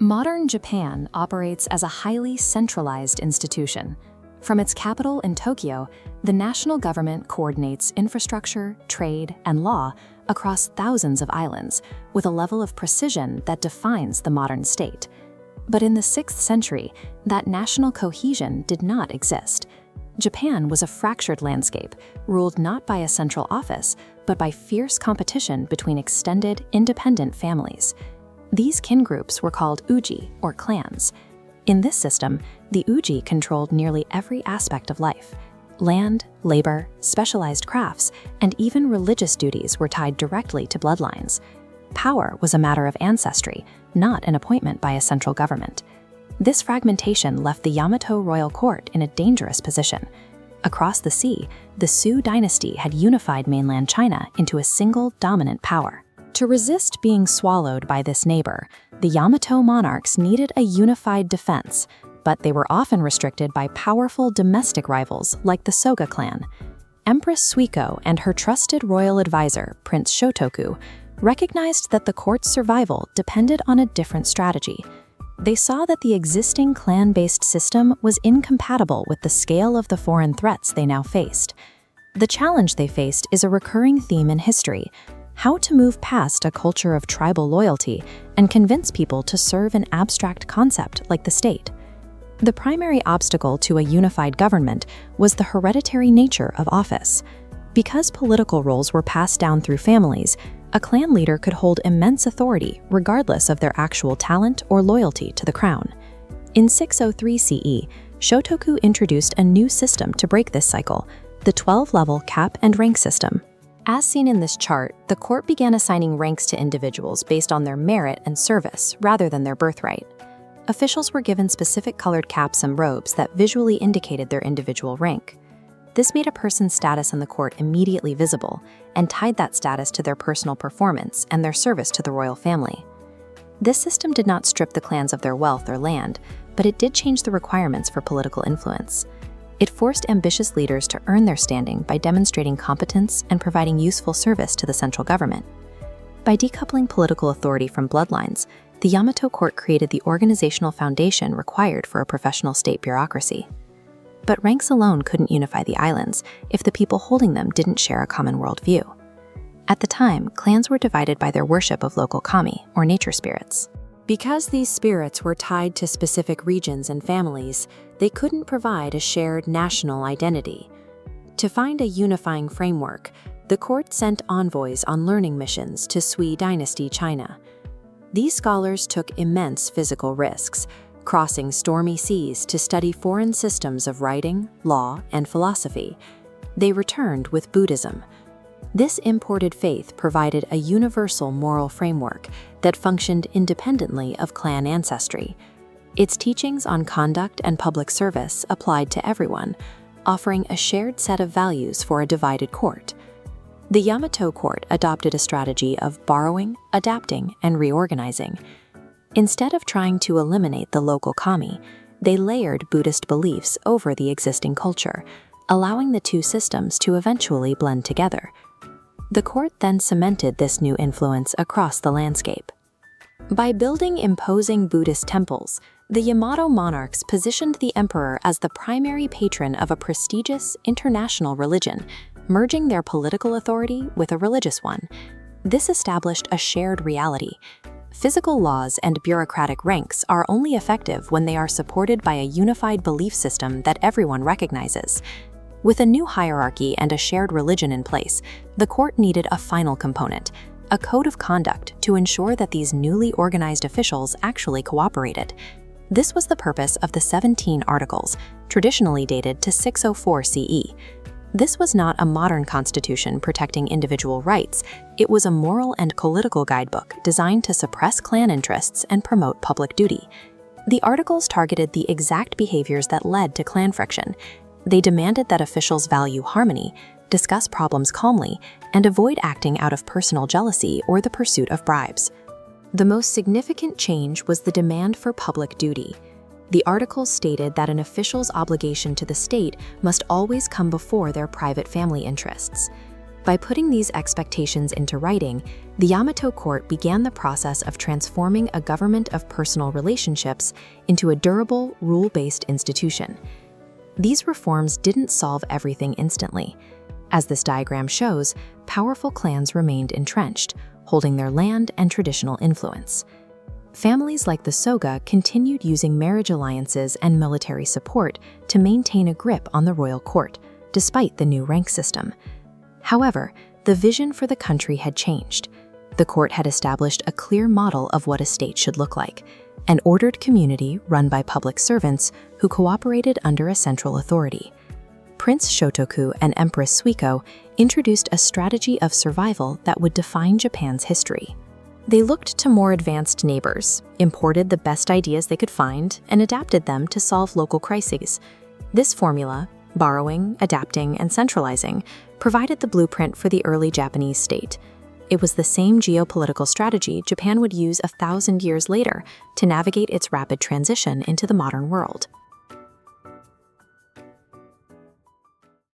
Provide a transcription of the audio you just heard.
Modern Japan operates as a highly centralized institution. From its capital in Tokyo, the national government coordinates infrastructure, trade, and law across thousands of islands, with a level of precision that defines the modern state. But in the 6th century, that national cohesion did not exist. Japan was a fractured landscape, ruled not by a central office, but by fierce competition between extended, independent families. These kin groups were called uji, or clans. In this system, the uji controlled nearly every aspect of life. Land, labor, specialized crafts, and even religious duties were tied directly to bloodlines. Power was a matter of ancestry, not an appointment by a central government. This fragmentation left the Yamato royal court in a dangerous position. Across the sea, the Sui dynasty had unified mainland China into a single dominant power. To resist being swallowed by this neighbor, the Yamato monarchs needed a unified defense, but they were often restricted by powerful domestic rivals like the Soga clan. Empress Suiko and her trusted royal advisor, Prince Shōtoku, recognized that the court's survival depended on a different strategy. They saw that the existing clan-based system was incompatible with the scale of the foreign threats they now faced. The challenge they faced is a recurring theme in history: how to move past a culture of tribal loyalty and convince people to serve an abstract concept like the state. The primary obstacle to a unified government was the hereditary nature of office. Because political roles were passed down through families, a clan leader could hold immense authority regardless of their actual talent or loyalty to the crown. In 603 CE, Shōtoku introduced a new system to break this cycle: the 12-level cap and rank system. As seen in this chart, the court began assigning ranks to individuals based on their merit and service rather than their birthright. Officials were given specific colored caps and robes that visually indicated their individual rank. This made a person's status in the court immediately visible and tied that status to their personal performance and their service to the royal family. This system did not strip the clans of their wealth or land, but it did change the requirements for political influence. It forced ambitious leaders to earn their standing by demonstrating competence and providing useful service to the central government. By decoupling political authority from bloodlines, the Yamato court created the organizational foundation required for a professional state bureaucracy. But ranks alone couldn't unify the islands if the people holding them didn't share a common worldview. At the time, clans were divided by their worship of local kami, or nature spirits. Because these spirits were tied to specific regions and families, they couldn't provide a shared national identity. To find a unifying framework, the court sent envoys on learning missions to Sui dynasty China. These scholars took immense physical risks, crossing stormy seas to study foreign systems of writing, law, and philosophy. They returned with Buddhism. This imported faith provided a universal moral framework that functioned independently of clan ancestry. Its teachings on conduct and public service applied to everyone, offering a shared set of values for a divided court. The Yamato court adopted a strategy of borrowing, adapting, and reorganizing. Instead of trying to eliminate the local kami, they layered Buddhist beliefs over the existing culture, allowing the two systems to eventually blend together. The court then cemented this new influence across the landscape. By building imposing Buddhist temples, the Yamato monarchs positioned the emperor as the primary patron of a prestigious international religion, merging their political authority with a religious one. This established a shared reality. Physical laws and bureaucratic ranks are only effective when they are supported by a unified belief system that everyone recognizes. With a new hierarchy and a shared religion in place, the court needed a final component: a code of conduct to ensure that these newly organized officials actually cooperated. This was the purpose of the 17 Articles, traditionally dated to 604 CE. This was not a modern constitution protecting individual rights. It was a moral and political guidebook designed to suppress clan interests and promote public duty. The Articles targeted the exact behaviors that led to clan friction. They demanded that officials value harmony, discuss problems calmly, and avoid acting out of personal jealousy or the pursuit of bribes. The most significant change was the demand for public duty. The Articles stated that an official's obligation to the state must always come before their private family interests. By putting these expectations into writing, the Yamato court began the process of transforming a government of personal relationships into a durable, rule-based institution. These reforms didn't solve everything instantly. As this diagram shows, powerful clans remained entrenched, holding their land and traditional influence. Families like the Soga continued using marriage alliances and military support to maintain a grip on the royal court, despite the new rank system. However, the vision for the country had changed. The court had established a clear model of what a state should look like, an ordered community run by public servants who cooperated under a central authority. Prince Shōtoku and Empress Suiko introduced a strategy of survival that would define Japan's history. They looked to more advanced neighbors, imported the best ideas they could find, and adapted them to solve local crises. This formula, borrowing, adapting, and centralizing, provided the blueprint for the early Japanese state. It was the same geopolitical strategy Japan would use 1,000 years later to navigate its rapid transition into the modern world.